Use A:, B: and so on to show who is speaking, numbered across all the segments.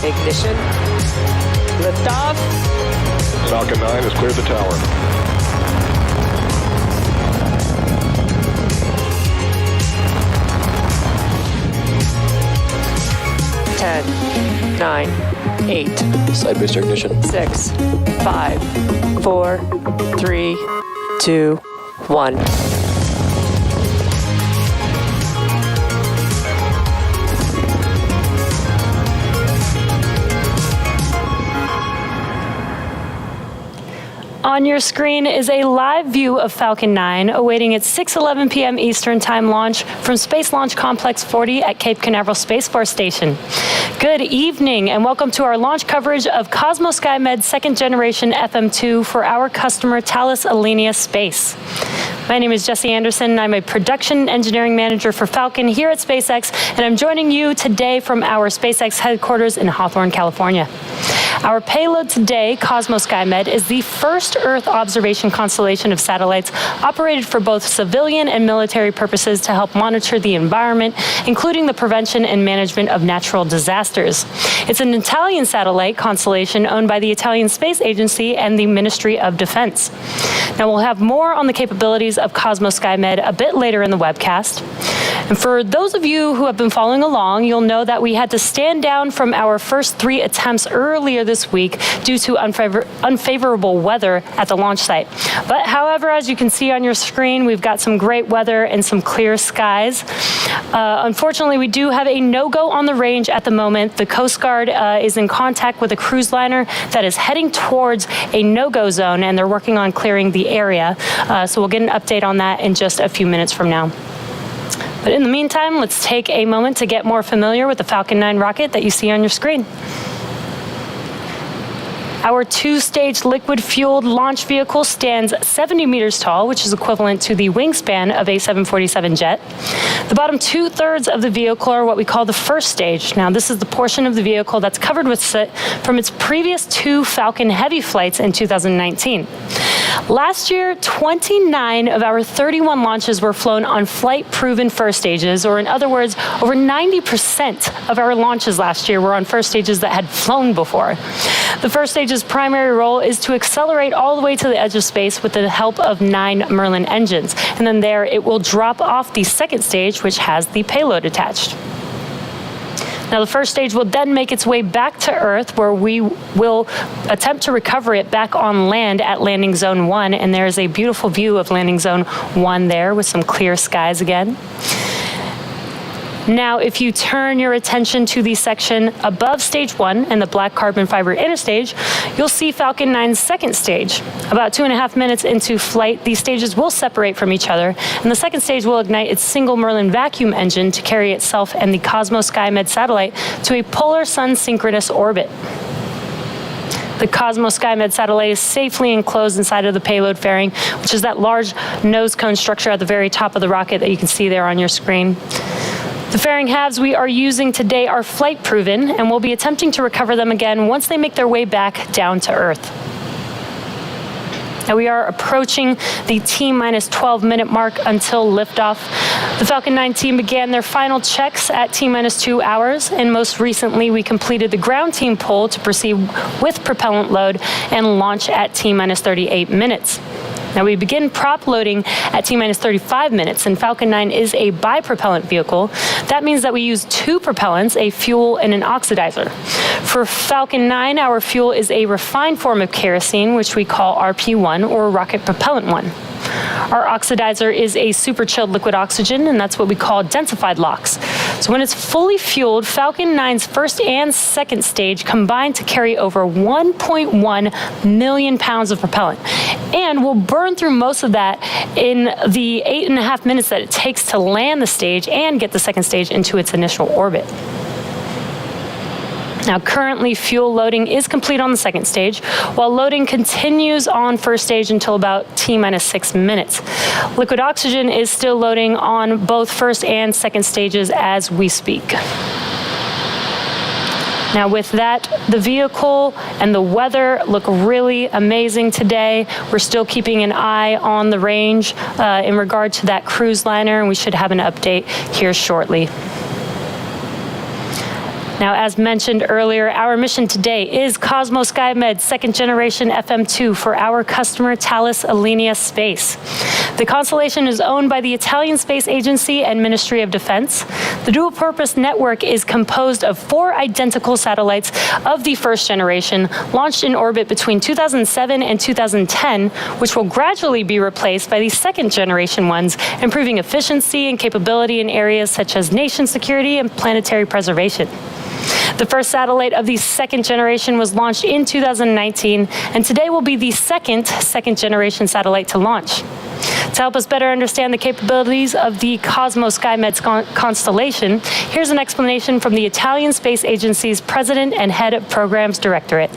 A: Ignition. Liftoff.
B: Falcon 9 has cleared the tower.
A: Ten, 9, 8.
C: Side booster ignition.
A: 6, 5, 4, 3, 2, 1.
D: On your screen is a live view of Falcon 9 awaiting its 6:11 p.m. Eastern Time launch from Space Launch Complex 40 at Cape Canaveral Space Force Station. Good evening and welcome to our launch coverage of COSMO-SkyMed Second Generation FM2 for our customer Thales Alenia Space. My name is Jesse Anderson and I'm a production engineering manager for Falcon here at SpaceX, and I'm joining you today from our SpaceX headquarters in Hawthorne, California. Our payload today, COSMO-SkyMed, is the first Earth observation constellation of satellites operated for both civilian and military purposes to help monitor the environment, including the prevention and management of natural disasters. It's an Italian satellite constellation owned by the Italian Space Agency and the Ministry of Defense. Now, we'll have more on the capabilities of COSMO-SkyMed a bit later in the webcast. And for those of you who have been following along, you'll know that we had to stand down from our first 3 attempts earlier this week due to unfavorable weather at the launch site. But however, as you can see on your screen, we've got some great weather and some clear skies. Unfortunately, we do have a no-go on the range at the moment. The Coast Guard is in contact with a cruise liner that is heading towards a no-go zone, and they're working on clearing the area. So we'll get an update on that in just a few minutes from now. But in the meantime, let's take a moment to get more familiar with the Falcon 9 rocket that you see on your screen. Our 2-stage liquid-fueled launch vehicle stands 70 meters tall, which is equivalent to the wingspan of a 747 jet. The bottom 2/3 of the vehicle are what we call the first stage. Now, this is the portion of the vehicle that's covered with soot from its previous 2 Falcon Heavy flights in 2019. Last year, 29 of our 31 launches were flown on flight-proven first stages, or in other words, over 90% of our launches last year were on first stages that had flown before. The first stage's primary role is to accelerate all the way to the edge of space with the help of 9 Merlin engines. And then there, it will drop off the second stage, which has the payload attached. Now, the first stage will then make its way back to Earth, where we will attempt to recover it back on land at Landing Zone 1. And there's a beautiful view of Landing Zone 1 there with some clear skies again. Now, if you turn your attention to the section above stage 1 and the black carbon fiber interstage, you'll see Falcon 9's second stage. About 2.5 minutes into flight, these stages will separate from each other, and the second stage will ignite its single Merlin vacuum engine to carry itself and the COSMO-SkyMed satellite to a polar sun synchronous orbit. The COSMO-SkyMed satellite is safely enclosed inside of the payload fairing, which is that large nose cone structure at the very top of the rocket that you can see there on your screen. The fairing halves we are using today are flight-proven, and we'll be attempting to recover them again once they make their way back down to Earth. Now, we are approaching the T-minus 12-minute mark until liftoff. The Falcon 9 team began their final checks at T-minus 2 hours, and most recently we completed the ground team pull to proceed with propellant load and launch at T-minus 38 minutes. Now, we begin prop loading at T-minus 35 minutes, and Falcon 9 is a bi-propellant vehicle. That means that we use 2 propellants, a fuel and an oxidizer. For Falcon 9, our fuel is a refined form of kerosene, which we call RP1, or Rocket Propellant 1. Our oxidizer is a super chilled liquid oxygen, and that's what we call densified LOX. So when it's fully fueled, Falcon 9's first and second stage combine to carry over 1.1 million pounds of propellant. And we'll burn through most of that in the 8.5 minutes that it takes to land the stage and get the second stage into its initial orbit. Now, currently, fuel loading is complete on the second stage, while loading continues on first stage until about T-minus 6 minutes. Liquid oxygen is still loading on both first and second stages as we speak. Now, with that, the vehicle and the weather look really amazing today. We're still keeping an eye on the range in regard to that cruise liner, and we should have an update here shortly. Now, as mentioned earlier, our mission today is COSMO-SkyMed Second Generation FM2 for our customer Thales Alenia Space. The constellation is owned by the Italian Space Agency and Ministry of Defense. The dual-purpose network is composed of 4 identical satellites of the first generation, launched in orbit between 2007 and 2010, which will gradually be replaced by the second generation ones, improving efficiency and capability in areas such as nation security and planetary preservation. The first satellite of the second generation was launched in 2019, and today will be the second generation satellite to launch. To help us better understand the capabilities of the COSMO-SkyMed constellation, here's an explanation from the Italian Space Agency's President and Head of Programs Directorate.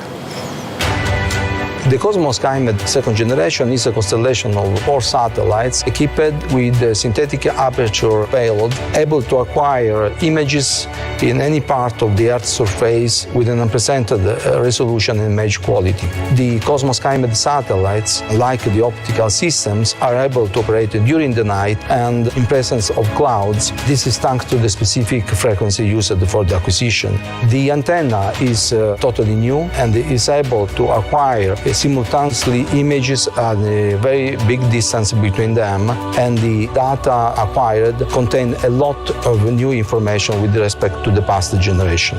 C: The COSMO-SkyMed Second Generation is a constellation of 4 satellites equipped with a synthetic aperture payload able to acquire images in any part of the Earth's surface with an unprecedented resolution and image quality. The COSMO-SkyMed satellites, like the optical systems, are able to operate during the night and in presence of clouds. This is thanks to the specific frequency used for the acquisition. The antenna is totally new and is able to acquire simultaneously images at a very big distance between them, and the data acquired contain a lot of new information with respect to the past generation.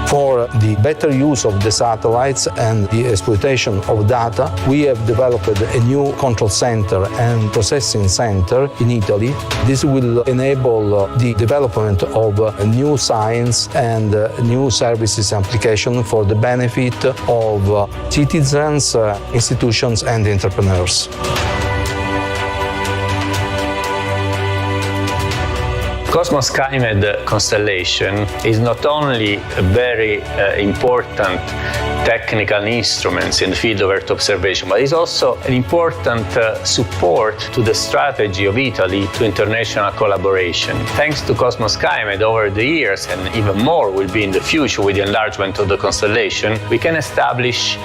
C: For the better use of the satellites and the exploitation of data, we have developed a new control center and processing center in Italy. This will enable the development of new science and new services application for the benefit of citizens, institutions and entrepreneurs.
E: COSMO-SkyMed constellation is not only a very important technical instrument in the field of Earth observation, but is also an important support to the strategy of Italy to international collaboration. Thanks to COSMO-SkyMed over the years, and even more will be in the future with the enlargement of the constellation, we can establish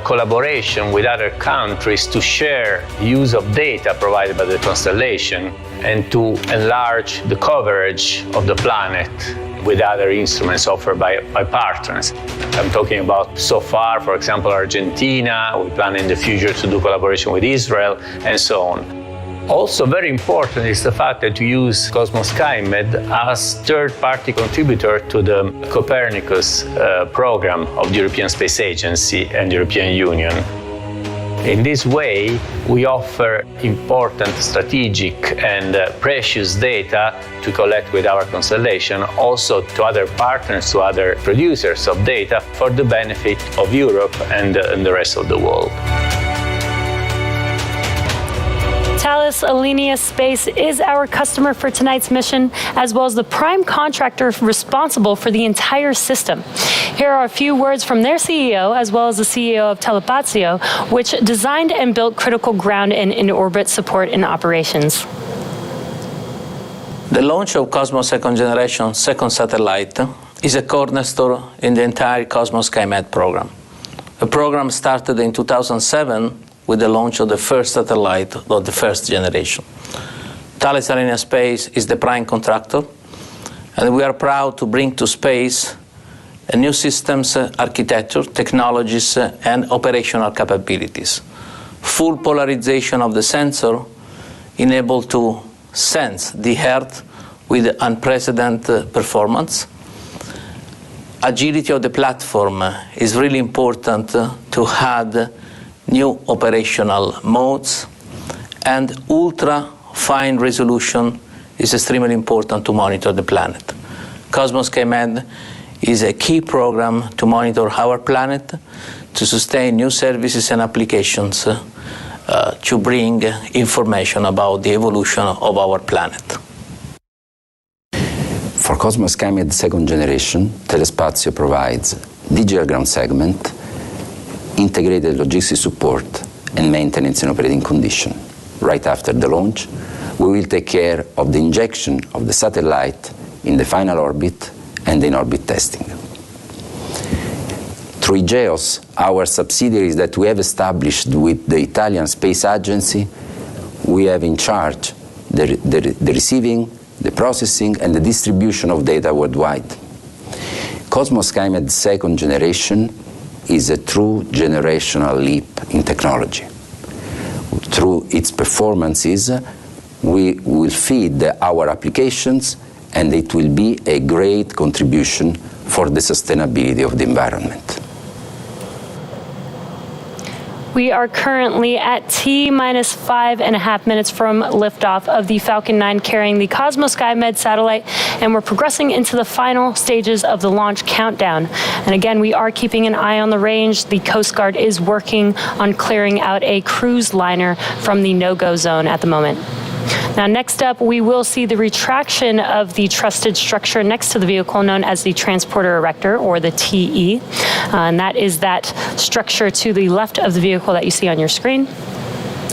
E: collaboration with other countries to share use of data provided by the constellation and to enlarge the coverage of the planet with other instruments offered by partners. I'm talking about so far, for example, Argentina. We plan in the future to do collaboration with Israel and so on. Also very important is the fact that we use COSMO-SkyMed as third-party contributor to the Copernicus program of the European Space Agency and European Union. In this way, we offer important strategic and precious data to collect with our constellation, also to other partners, to other producers of data, for the benefit of Europe and the rest of the world.
D: Thales Alenia Space is our customer for tonight's mission, as well as the prime contractor responsible for the entire system. Here are a few words from their CEO, as well as the CEO of Thales Spazio, which designed and built critical ground and in-orbit support and operations.
F: The launch of COSMO Second Generation Second Satellite is a cornerstone in the entire COSMO-SkyMed program. The program started in 2007 with the launch of the first satellite of the first generation. Thales Alenia Space is the prime contractor, and we are proud to bring to space a new systems architecture, technologies, and operational capabilities. Full polarization of the sensor enabled to sense the Earth with unprecedented performance. Agility of the platform is really important to add new operational modes, and ultra-fine resolution is extremely important to monitor the planet. COSMO-SkyMed is a key program to monitor our planet, to sustain new services and applications, to bring information about the evolution of our planet.
G: For COSMO-SkyMed Second Generation, Thales Spazio provides digital ground segment, integrated logistics support, and maintenance in operating condition. Right after the launch, we will take care of the injection of the satellite in the final orbit and in-orbit testing. Through IGEOS, our subsidiaries that we have established with the Italian Space Agency, we have in charge the receiving, the processing, and the distribution of data worldwide. COSMO-SkyMed Second Generation is a true generational leap in technology. Through its performances, we will feed our applications, and it will be a great contribution for the sustainability of the environment.
D: We are currently at T-minus 5.5 minutes from liftoff of the Falcon 9 carrying the COSMO-SkyMed satellite, and we're progressing into the final stages of the launch countdown. And again, we are keeping an eye on the range. The Coast Guard is working on clearing out a cruise liner from the no-go zone at the moment. Now, next up, we will see the retraction of the trusted structure next to the vehicle known as the transporter erector, or the TE. And that is that structure to the left of the vehicle that you see on your screen.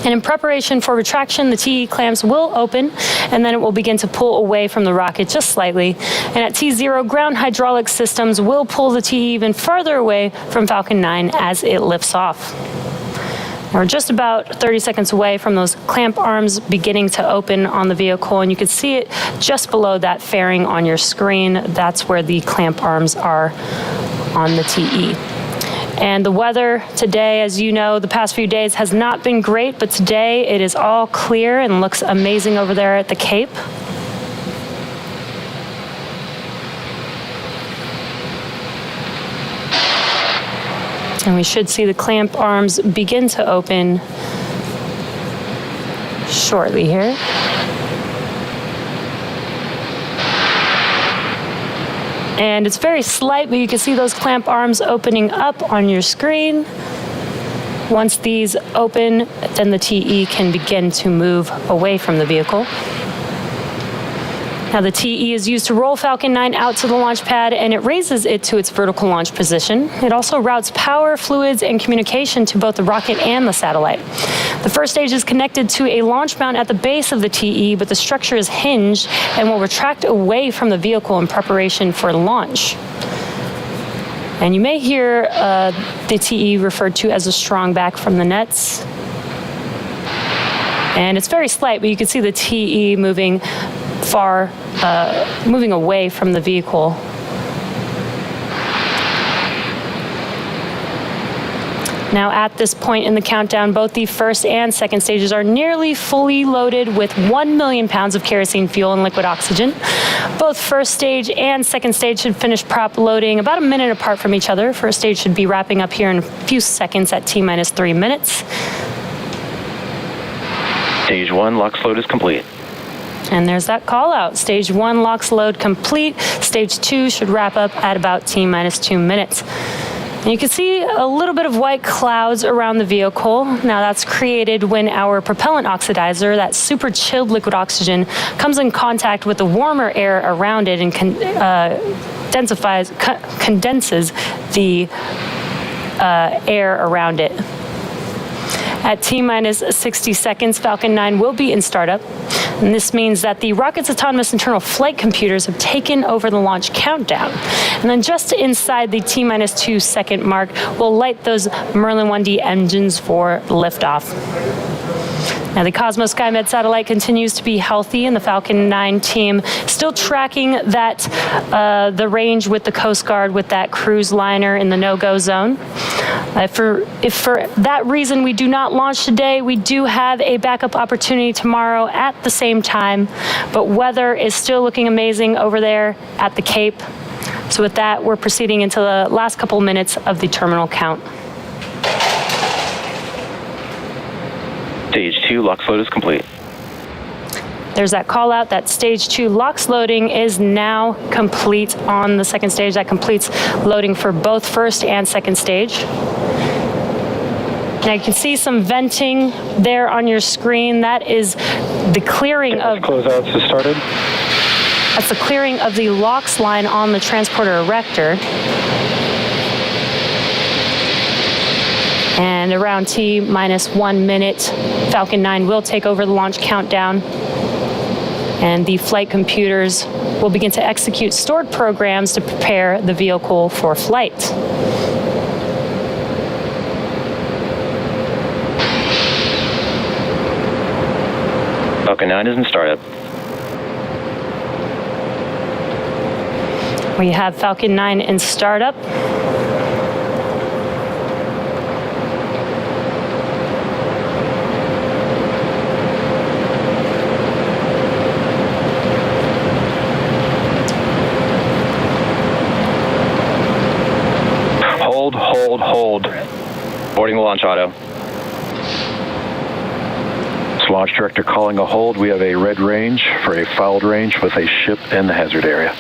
D: And in preparation for retraction, the TE clamps will open, and then it will begin to pull away from the rocket just slightly. And at T0, ground hydraulic systems will pull the TE even further away from Falcon 9 as it lifts off. We're just about 30 seconds away from those clamp arms beginning to open on the vehicle, and you can see it just below that fairing on your screen. That's where the clamp arms are on the TE. And the weather today, as you know, the past few days has not been great, but today it is all clear and looks amazing over there at the Cape. And we should see the clamp arms begin to open shortly here. And it's very slight, but you can see those clamp arms opening up on your screen. Once these open, then the TE can begin to move away from the vehicle. Now, the TE is used to roll Falcon 9 out to the launch pad, and it raises it to its vertical launch position. It also routes power, fluids, and communication to both the rocket and the satellite. The first stage is connected to a launch mount at the base of the TE, but the structure is hinged and will retract away from the vehicle in preparation for launch. And you may hear the TE referred to as a strong back from the nets. And it's very slight, but you can see the TE moving moving away from the vehicle. Now, at this point in the countdown, both the first and second stages are nearly fully loaded with 1 million pounds of kerosene fuel and liquid oxygen. Both first stage and second stage should finish prop loading about a minute apart from each other. First stage should be wrapping up here in a few seconds at T-minus 3 minutes.
H: Stage 1 LOX load is complete.
D: And there's that call out. Stage 1 LOX load complete. Stage 2 should wrap up at about T-minus 2 minutes. And you can see a little bit of white clouds around the vehicle. Now, that's created when our propellant oxidizer, that super chilled liquid oxygen, comes in contact with the warmer air around it and condenses the air around it. At T-minus 60 seconds, Falcon 9 will be in startup. And this means that the rocket's autonomous internal flight computers have taken over the launch countdown. And then just inside the T-minus 2 second mark, we'll light those Merlin 1D engines for liftoff. Now, the COSMO-SkyMed satellite continues to be healthy, and the Falcon 9 team still tracking that the range with the Coast Guard with that cruise liner in the no-go zone. If for that reason we do not launch today, we do have a backup opportunity tomorrow at the same time, but weather is still looking amazing over there at the Cape. So with that, we're proceeding into the last couple minutes of the terminal count.
H: Stage 2 LOX load is complete.
D: There's that call out that stage 2 LOX loading is now complete on the second stage. That completes loading for both first and second stage. Now you can see some venting there on your screen. That is the clearing of...
H: Closeouts has started.
D: That's the clearing of the LOX line on the transporter erector. And around T-minus 1 minute, Falcon 9 will take over the launch countdown. And the flight computers will begin to execute stored programs to prepare the vehicle for flight.
H: Falcon 9 is in startup.
D: We have Falcon 9 in startup.
H: Hold. Boarding the launch auto. It's launch director calling a hold. We have a red range for a fouled range with a ship in the hazard area.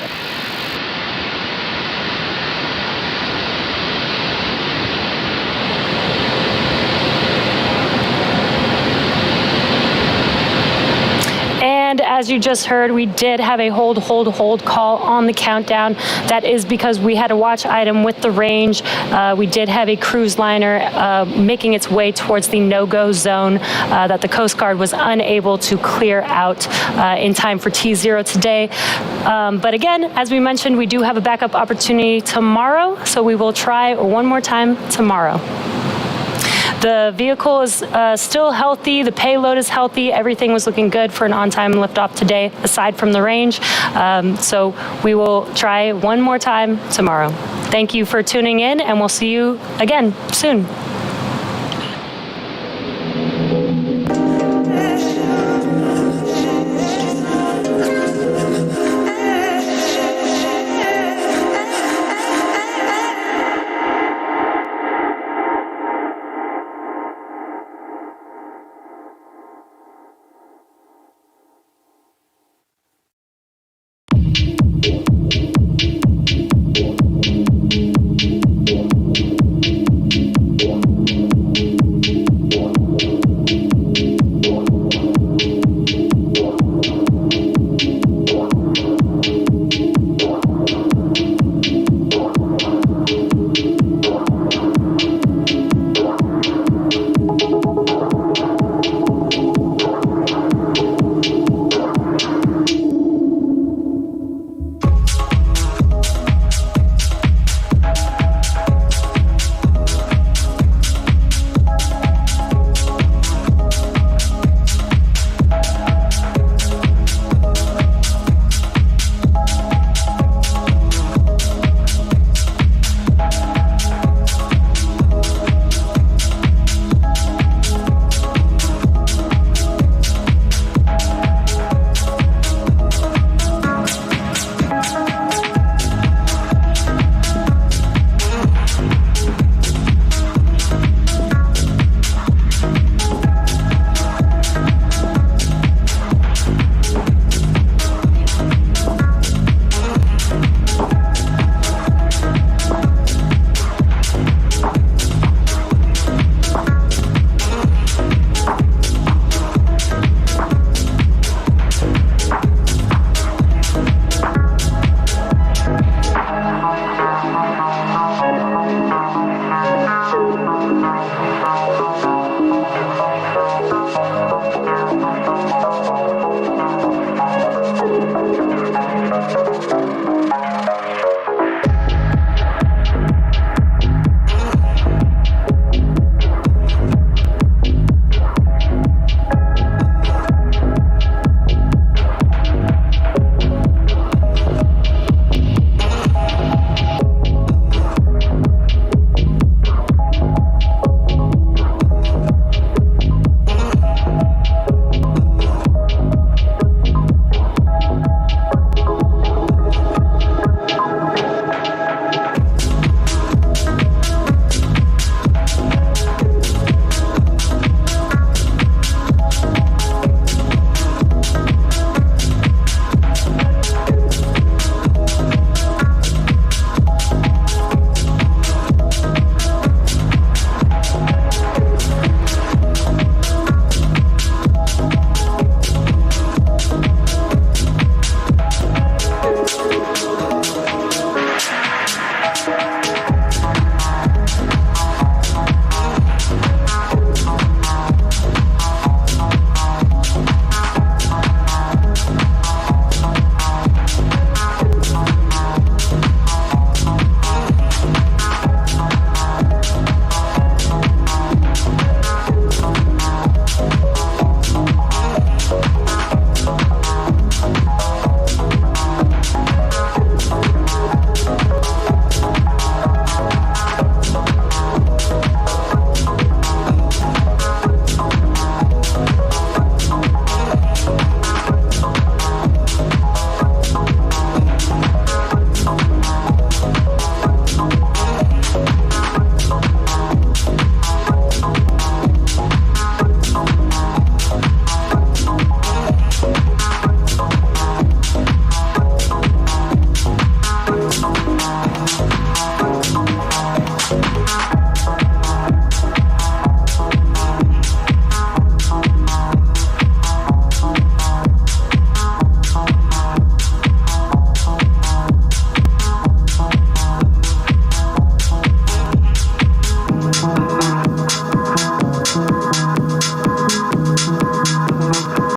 D: And as you just heard, we did have a hold call on the countdown. That is because we had a watch item with the range. We did have a cruise liner making its way towards the no-go zone that the Coast Guard was unable to clear out in time for T0 today. But again, as we mentioned, we do have a backup opportunity tomorrow, so we will try one more time tomorrow. The vehicle is still healthy, the payload is healthy, everything was looking good for an on-time liftoff today, aside from the range. So we will try one more time tomorrow. Thank you for tuning in, and we'll see you again soon.